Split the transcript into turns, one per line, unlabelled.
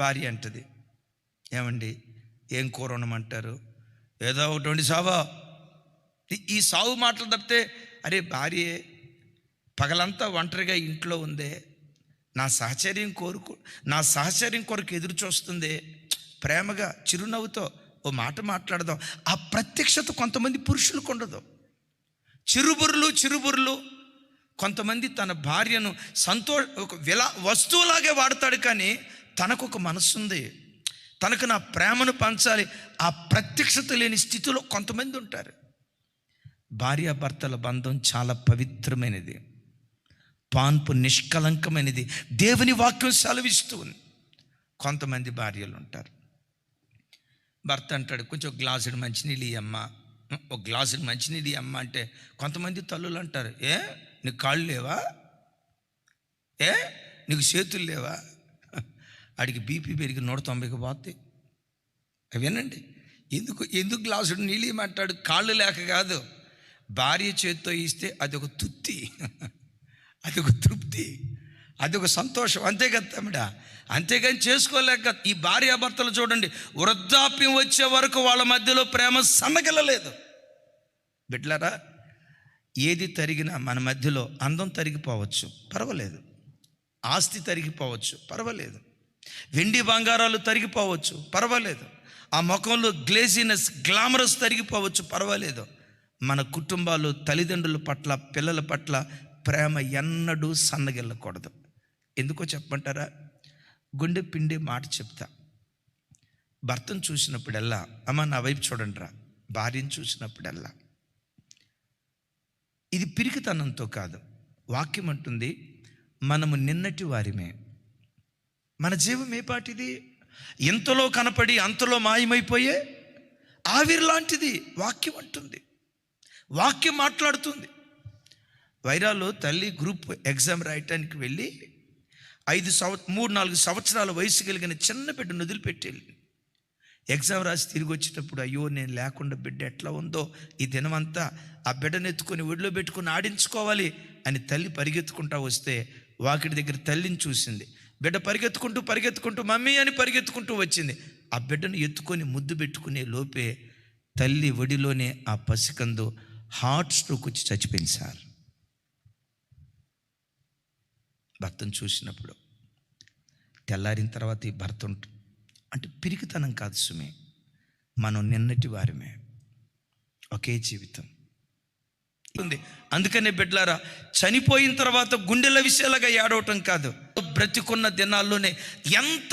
భార్య అంటది, ఏమండి ఏం కూర ఉండమంటారు, ఏదో ఒకటి వండి సావా. ఈ సావు మాటలు తప్పితే, అరే భార్య పగలంతా ఒంటరిగా ఇంట్లో ఉందే, నా సహచర్యం కొరకు ఎదురు చూస్తుంది, ప్రేమగా చిరునవ్వుతో ఓ మాట మాట్లాడదాం. ఆ ప్రత్యక్షత కొంతమంది పురుషులకు ఉండదు. చిరుబుర్రులు కొంతమంది తన భార్యను ఒక వస్తువులాగే వాడతాడు, కానీ తనకు ఒక మనసు ఉంది, తనకు నా ప్రేమను పంచాలి. ఆ ప్రత్యక్షత లేని స్థితిలో కొంతమంది ఉంటారు. భార్యాభర్తల బంధం చాలా పవిత్రమైనది, పాన్పు నిష్కలంకమైనది, దేవుని వాక్యం సెలవిస్తూ ఉంది. కొంతమంది భార్యలు ఉంటారు, భర్త అంటాడు కొంచెం గ్లాసుడు మంచినీళ్ళు ఇయ్యమ్మ, ఒక గ్లాసుడు మంచినీళ్ళు ఇయ్యమ్మ అంటే కొంతమంది తల్లులు అంటారు, నీకు కాళ్ళు లేవా, నీకు చేతులు లేవా, ఆడికి బీపీ పెరిగి 190కి పోతే. వినండి, ఎందుకు గ్లాసుడు నీళ్ళు ఇవ్వమంటాడు? కాళ్ళు లేక కాదు, భార్య చేతితో ఇస్తే అదొక తృప్తి, అదొక సంతోషం, అంతే కదా తమ్ముడ. అంతేగాని చేసుకోలేక ఈ భార్యాభర్తలు చూడండి, వృద్ధాప్యం వచ్చే వరకు వాళ్ళ మధ్యలో ప్రేమ సన్నగిల్లలేదు. బిడ్డలారా, ఏది తరిగినా మన మధ్యలో అందం తరిగిపోవచ్చు, పర్వాలేదు, ఆస్తి తరిగిపోవచ్చు, పర్వాలేదు, వెండి బంగారాలు తరిగిపోవచ్చు, పర్వాలేదు, ఆ ముఖంలో గ్లామరస్ తరిగిపోవచ్చు, పర్వాలేదు. మన కుటుంబాలు, తల్లిదండ్రుల పట్ల, పిల్లల పట్ల ప్రేమ ఎన్నడూ సన్నగిల్లకూడదు. ఎందుకో చెప్పమంటారా? గుండె పిండి మాట చెప్తా. భర్తను చూసినప్పుడల్లా, అమ్మ నా వైపు చూడండి రా, భార్యను చూసినప్పుడల్లా, ఇది పిరికితనంతో కాదు, వాక్యం అంటుంది మనము నిన్నటి వారిమే, మన జీవం ఏ పాటిది, ఇంతలో కనపడి అంతలో మాయమైపోయే ఆవిరి లాంటిది. వాక్యం అంటుంది, వాక్యం మాట్లాడుతుంది. వైరాలో తల్లి గ్రూప్ ఎగ్జామ్ రాయటానికి వెళ్ళి 3-4 సంవత్సరాల వయసు కలిగిన చిన్న బిడ్డను వదిలిపెట్టి ఎగ్జామ్ రాసి తిరిగి వచ్చేటప్పుడు, అయ్యో నేను లేకుండా బిడ్డ ఎట్లా ఉందో, ఈ దినమంతా ఆ బిడ్డను ఎత్తుకొని ఒడిలో పెట్టుకొని ఆడించుకోవాలి అని తల్లి పరిగెత్తుకుంటా వస్తే, వాకిటి దగ్గర తల్లిని చూసింది. బిడ్డ పరిగెత్తుకుంటూ మమ్మీ అని పరిగెత్తుకుంటూ వచ్చింది. ఆ బిడ్డను ఎత్తుకొని ముద్దు పెట్టుకునే లోపే తల్లి ఒడిలోనే ఆ పసికందు హార్ట్ స్ట్రోక్ వచ్చి చచ్చిపోయింది సార్. భర్తను చూసినప్పుడు తెల్లారిన తర్వాత ఈ భర్త అంటే పిరికితనం కాదు సుమే, మనం నిన్నటి వారిమే, ఒకే జీవితం ఉంది. అందుకనే బిడ్డలారా, చనిపోయిన తర్వాత గుండెల విషయాలుగా ఏడవటం కాదు, బ్రతికున్న దినాల్లోనే ఎంత